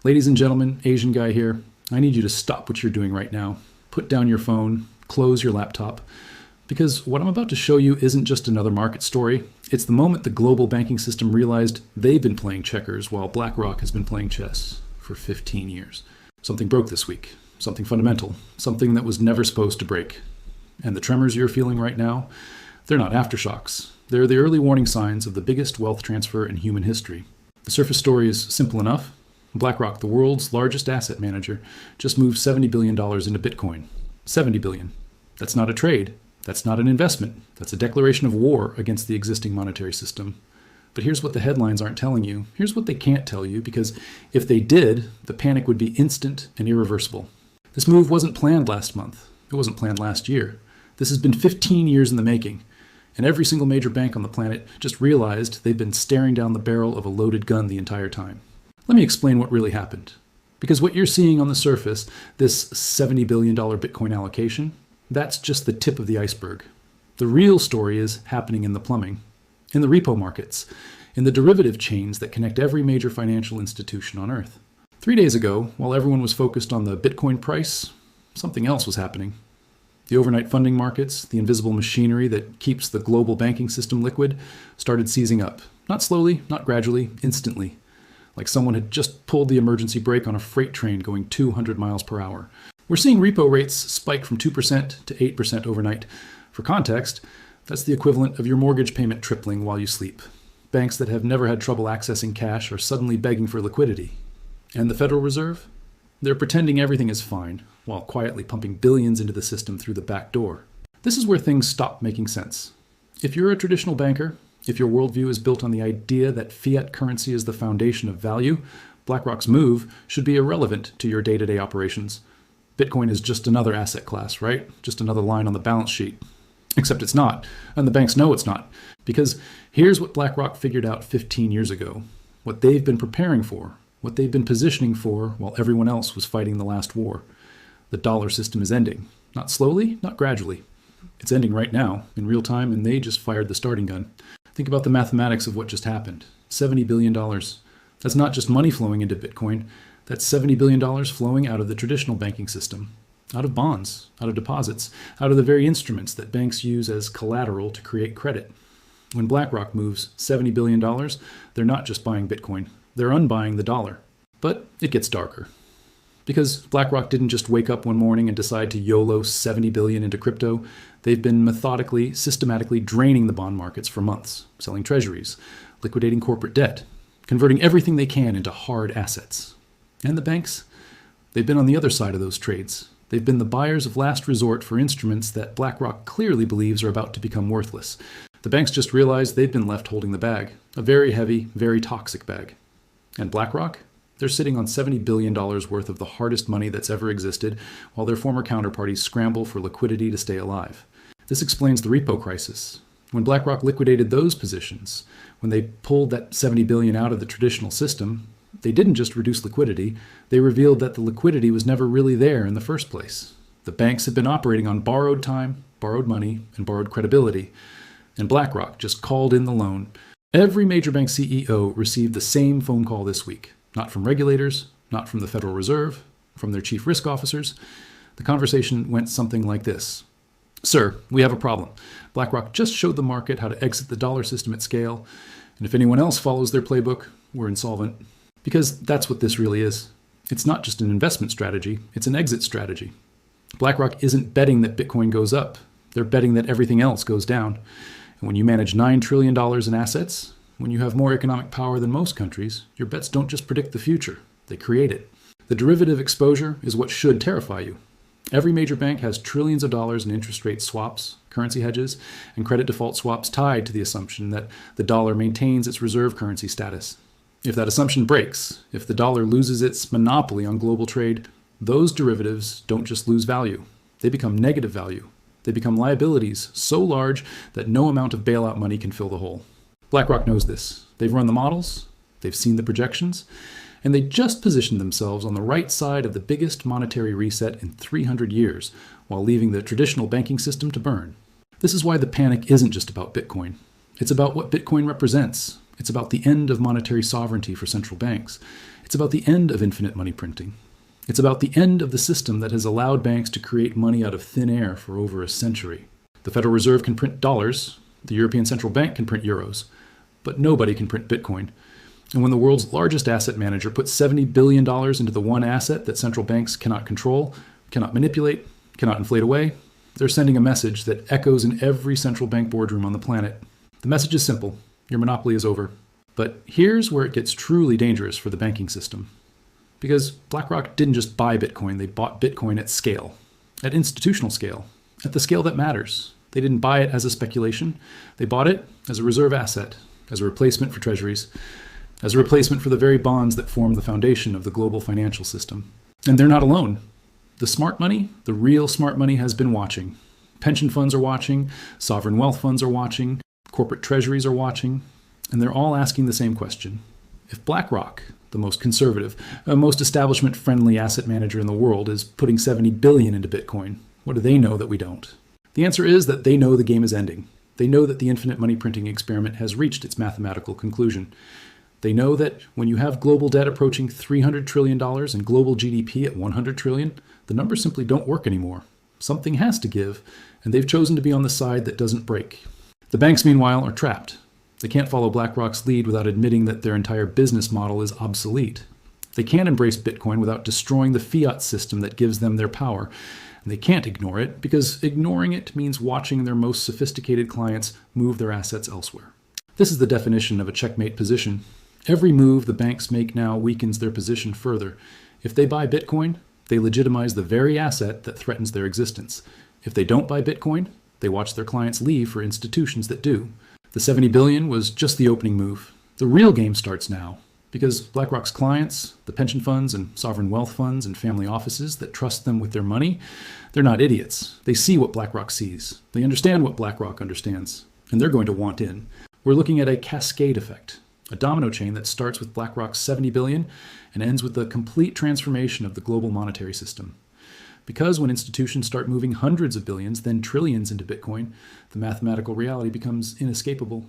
Ladies and gentlemen, Asian guy here. I need you to stop what you're doing right now. Put down your phone, close your laptop, because what I'm about to show you isn't just another market story. It's the moment the global banking system realized they've been playing checkers while BlackRock has been playing chess for 15 years. Something broke this week, something fundamental, something that was never supposed to break. And the tremors you're feeling right now, they're not aftershocks. They're the early warning signs of the biggest wealth transfer in human history. The surface story is simple enough. BlackRock, the world's largest asset manager, just moved $70 billion into Bitcoin. $70 billion. That's not a trade. That's not an investment. That's a declaration of war against the existing monetary system. But here's what the headlines aren't telling you. Here's what they can't tell you, because if they did, the panic would be instant and irreversible. This move wasn't planned last month. It wasn't planned last year. This has been 15 years in the making. And every single major bank on the planet just realized they've been staring down the barrel of a loaded gun the entire time. Let me explain what really happened. Because what you're seeing on the surface, this $70 billion Bitcoin allocation, that's just the tip of the iceberg. The real story is happening in the plumbing, in the repo markets, in the derivative chains that connect every major financial institution on Earth. 3 days ago, while everyone was focused on the Bitcoin price, something else was happening. The overnight funding markets, the invisible machinery that keeps the global banking system liquid, started seizing up. Not slowly, not gradually, instantly. Like someone had just pulled the emergency brake on a freight train going 200 miles per hour. We're seeing repo rates spike from 2% to 8% overnight. For context, that's the equivalent of your mortgage payment tripling while you sleep. Banks that have never had trouble accessing cash are suddenly begging for liquidity. And the Federal Reserve? They're pretending everything is fine, while quietly pumping billions into the system through the back door. This is where things stop making sense. If you're a traditional banker, if your worldview is built on the idea that fiat currency is the foundation of value, BlackRock's move should be irrelevant to your day-to-day operations. Bitcoin is just another asset class, right? Just another line on the balance sheet. Except it's not, and the banks know it's not. Because here's what BlackRock figured out 15 years ago. What they've been preparing for, what they've been positioning for while everyone else was fighting the last war. The dollar system is ending. Not slowly, not gradually. It's ending right now, in real time, and they just fired the starting gun. Think about the mathematics of what just happened. $70 billion. That's not just money flowing into Bitcoin. That's $70 billion flowing out of the traditional banking system. Out of bonds, out of deposits, out of the very instruments that banks use as collateral to create credit. When BlackRock moves $70 billion, they're not just buying Bitcoin. They're unbuying the dollar. But it gets darker. Because BlackRock didn't just wake up one morning and decide to YOLO $70 billion into crypto. They've been methodically, systematically draining the bond markets for months, selling treasuries, liquidating corporate debt, converting everything they can into hard assets. And the banks? They've been on the other side of those trades. They've been the buyers of last resort for instruments that BlackRock clearly believes are about to become worthless. The banks just realized they've been left holding the bag, a very heavy, very toxic bag. And BlackRock? They're sitting on $70 billion worth of the hardest money that's ever existed, while their former counterparties scramble for liquidity to stay alive. This explains the repo crisis. When BlackRock liquidated those positions, when they pulled that $70 billion out of the traditional system, they didn't just reduce liquidity, they revealed that the liquidity was never really there in the first place. The banks had been operating on borrowed time, borrowed money, and borrowed credibility, and BlackRock just called in the loan. Every major bank CEO received the same phone call this week. Not from regulators, not from the Federal Reserve, from their chief risk officers. The conversation went something like this. Sir, we have a problem. BlackRock just showed the market how to exit the dollar system at scale, and if anyone else follows their playbook, we're insolvent. Because that's what this really is. It's not just an investment strategy, it's an exit strategy. BlackRock isn't betting that Bitcoin goes up. They're betting that everything else goes down. And when you manage $9 trillion in assets, when you have more economic power than most countries, your bets don't just predict the future, they create it. The derivative exposure is what should terrify you. Every major bank has trillions of dollars in interest rate swaps, currency hedges, and credit default swaps tied to the assumption that the dollar maintains its reserve currency status. If that assumption breaks, if the dollar loses its monopoly on global trade, those derivatives don't just lose value, they become negative value. They become liabilities so large that no amount of bailout money can fill the hole. BlackRock knows this. They've run the models, they've seen the projections, and they just positioned themselves on the right side of the biggest monetary reset in 300 years, while leaving the traditional banking system to burn. This is why the panic isn't just about Bitcoin. It's about what Bitcoin represents. It's about the end of monetary sovereignty for central banks. It's about the end of infinite money printing. It's about the end of the system that has allowed banks to create money out of thin air for over a century. The Federal Reserve can print dollars, the European Central Bank can print euros, but nobody can print Bitcoin. And when the world's largest asset manager puts $70 billion into the one asset that central banks cannot control, cannot manipulate, cannot inflate away, they're sending a message that echoes in every central bank boardroom on the planet. The message is simple: your monopoly is over. But here's where it gets truly dangerous for the banking system. Because BlackRock didn't just buy Bitcoin, they bought Bitcoin at scale, at institutional scale, at the scale that matters. They didn't buy it as a speculation. They bought it as a reserve asset, as a replacement for treasuries, as a replacement for the very bonds that form the foundation of the global financial system. And they're not alone. The smart money, the real smart money, has been watching. Pension funds are watching, sovereign wealth funds are watching, corporate treasuries are watching, and they're all asking the same question. If BlackRock, the most conservative, most establishment-friendly asset manager in the world, is putting $70 billion into Bitcoin, what do they know that we don't? The answer is that they know the game is ending. They know that the infinite money printing experiment has reached its mathematical conclusion. They know that when you have global debt approaching $300 trillion and global GDP at $100 trillion, the numbers simply don't work anymore. Something has to give, and they've chosen to be on the side that doesn't break. The banks, meanwhile, are trapped. They can't follow BlackRock's lead without admitting that their entire business model is obsolete. They can't embrace Bitcoin without destroying the fiat system that gives them their power. And they can't ignore it, because ignoring it means watching their most sophisticated clients move their assets elsewhere. This is the definition of a checkmate position. Every move the banks make now weakens their position further. If they buy Bitcoin, they legitimize the very asset that threatens their existence. If they don't buy Bitcoin, they watch their clients leave for institutions that do. The $70 billion was just the opening move. The real game starts now, because BlackRock's clients, the pension funds and sovereign wealth funds and family offices that trust them with their money, they're not idiots. They see what BlackRock sees. They understand what BlackRock understands, and they're going to want in. We're looking at a cascade effect, a domino chain that starts with BlackRock's $70 billion and ends with the complete transformation of the global monetary system. Because when institutions start moving hundreds of billions, then trillions into Bitcoin, the mathematical reality becomes inescapable.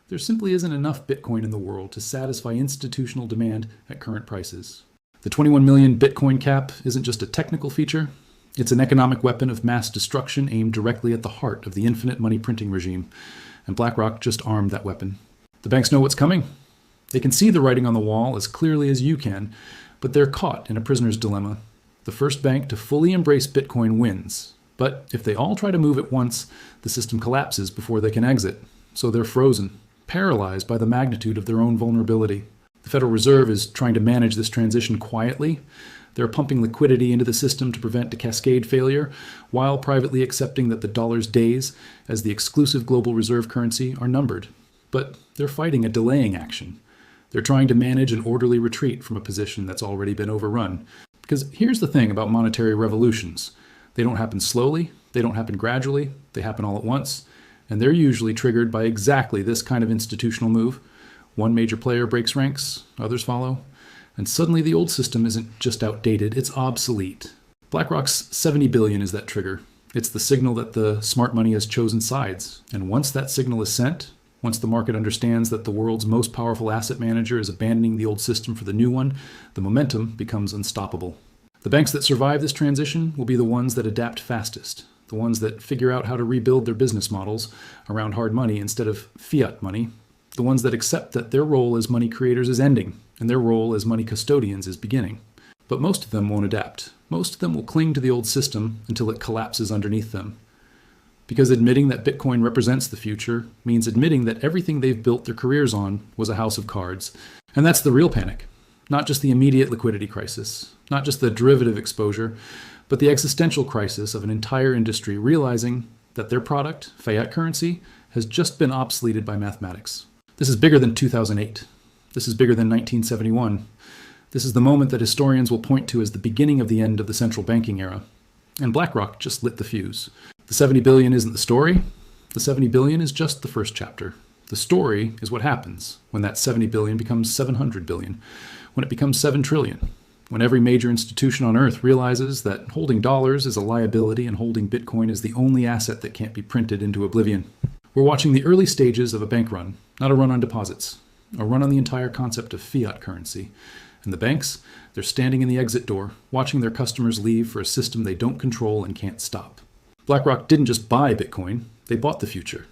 There simply isn't enough Bitcoin in the world to satisfy institutional demand at current prices. The 21 million Bitcoin cap isn't just a technical feature, it's an economic weapon of mass destruction aimed directly at the heart of the infinite money printing regime, and BlackRock just armed that weapon. The banks know what's coming. They can see the writing on the wall as clearly as you can, but they're caught in a prisoner's dilemma. The first bank to fully embrace Bitcoin wins. But if they all try to move at once, the system collapses before they can exit. So they're frozen, paralyzed by the magnitude of their own vulnerability. The Federal Reserve is trying to manage this transition quietly. They're pumping liquidity into the system to prevent a cascade failure, while privately accepting that the dollar's days as the exclusive global reserve currency are numbered. But they're fighting a delaying action. They're trying to manage an orderly retreat from a position that's already been overrun. Because here's the thing about monetary revolutions. They don't happen slowly, they don't happen gradually, they happen all at once, and they're usually triggered by exactly this kind of institutional move. One major player breaks ranks, others follow, and suddenly the old system isn't just outdated, it's obsolete. BlackRock's $70 billion is that trigger. It's the signal that the smart money has chosen sides, and once that signal is sent, once the market understands that the world's most powerful asset manager is abandoning the old system for the new one, the momentum becomes unstoppable. The banks that survive this transition will be the ones that adapt fastest, the ones that figure out how to rebuild their business models around hard money instead of fiat money, the ones that accept that their role as money creators is ending and their role as money custodians is beginning. But most of them won't adapt. Most of them will cling to the old system until it collapses underneath them. Because admitting that Bitcoin represents the future means admitting that everything they've built their careers on was a house of cards. And that's the real panic. Not just the immediate liquidity crisis, not just the derivative exposure, but the existential crisis of an entire industry realizing that their product, fiat currency, has just been obsoleted by mathematics. This is bigger than 2008. This is bigger than 1971. This is the moment that historians will point to as the beginning of the end of the central banking era. And BlackRock just lit the fuse. The $70 billion isn't the story. The $70 billion is just the first chapter. The story is what happens when that $70 billion becomes $700 billion, when it becomes $7 trillion, when every major institution on Earth realizes that holding dollars is a liability and holding Bitcoin is the only asset that can't be printed into oblivion. We're watching the early stages of a bank run, not a run on deposits, a run on the entire concept of fiat currency. And the banks, they're standing in the exit door, watching their customers leave for a system they don't control and can't stop. BlackRock didn't just buy Bitcoin, they bought the future.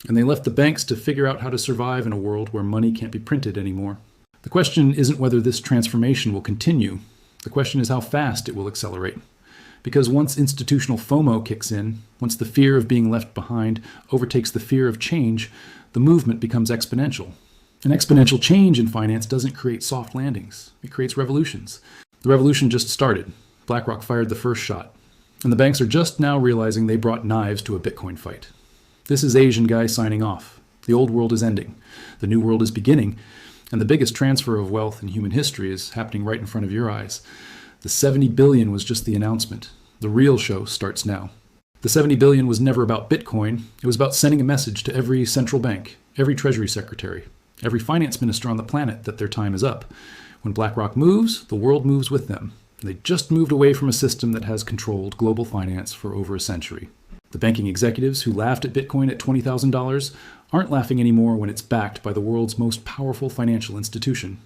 And they left the banks to figure out how to survive in a world where money can't be printed anymore. The question isn't whether this transformation will continue. The question is how fast it will accelerate. Because once institutional FOMO kicks in, once the fear of being left behind overtakes the fear of change, the movement becomes exponential. An exponential change in finance doesn't create soft landings. It creates revolutions. The revolution just started. BlackRock fired the first shot. And the banks are just now realizing they brought knives to a Bitcoin fight. This is Asian Guy signing off. The old world is ending. The new world is beginning. And the biggest transfer of wealth in human history is happening right in front of your eyes. The 70 billion was just the announcement. The real show starts now. The 70 billion was never about Bitcoin. It was about sending a message to every central bank, every treasury secretary, every finance minister on the planet that their time is up. When BlackRock moves, the world moves with them. They just moved away from a system that has controlled global finance for over a century. The banking executives who laughed at Bitcoin at $20,000 aren't laughing anymore when it's backed by the world's most powerful financial institution.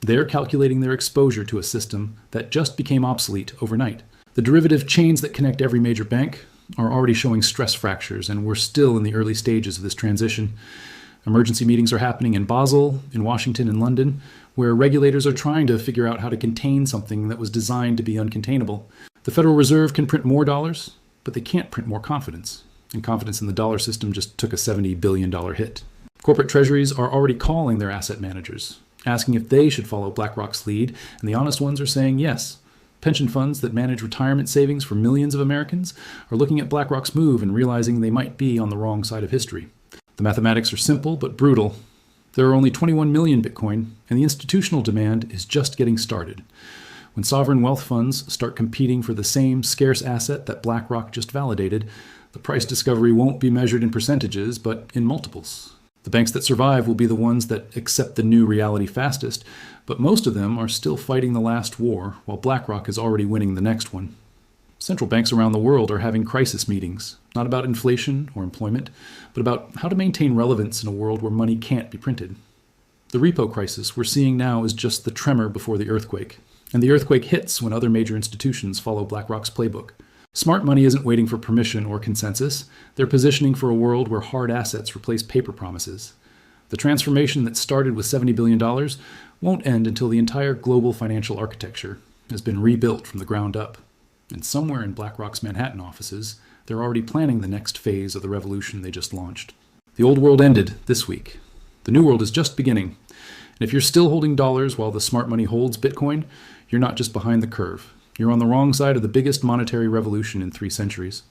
They're calculating their exposure to a system that just became obsolete overnight. The derivative chains that connect every major bank are already showing stress fractures, and we're still in the early stages of this transition. Emergency meetings are happening in Basel, in Washington, and London, where regulators are trying to figure out how to contain something that was designed to be uncontainable. The Federal Reserve can print more dollars, but they can't print more confidence. And confidence in the dollar system just took a $70 billion hit. Corporate treasuries are already calling their asset managers, asking if they should follow BlackRock's lead, and the honest ones are saying yes. Pension funds that manage retirement savings for millions of Americans are looking at BlackRock's move and realizing they might be on the wrong side of history. The mathematics are simple but brutal. There are only 21 million Bitcoin, and the institutional demand is just getting started. When sovereign wealth funds start competing for the same scarce asset that BlackRock just validated, the price discovery won't be measured in percentages, but in multiples. The banks that survive will be the ones that accept the new reality fastest, but most of them are still fighting the last war, while BlackRock is already winning the next one. Central banks around the world are having crisis meetings, not about inflation or employment, but about how to maintain relevance in a world where money can't be printed. The repo crisis we're seeing now is just the tremor before the earthquake, and the earthquake hits when other major institutions follow BlackRock's playbook. Smart money isn't waiting for permission or consensus. They're positioning for a world where hard assets replace paper promises. The transformation that started with $70 billion won't end until the entire global financial architecture has been rebuilt from the ground up. And somewhere in BlackRock's Manhattan offices, they're already planning the next phase of the revolution they just launched. The old world ended this week. The new world is just beginning. And if you're still holding dollars while the smart money holds Bitcoin, you're not just behind the curve. You're on the wrong side of the biggest monetary revolution in 3 centuries.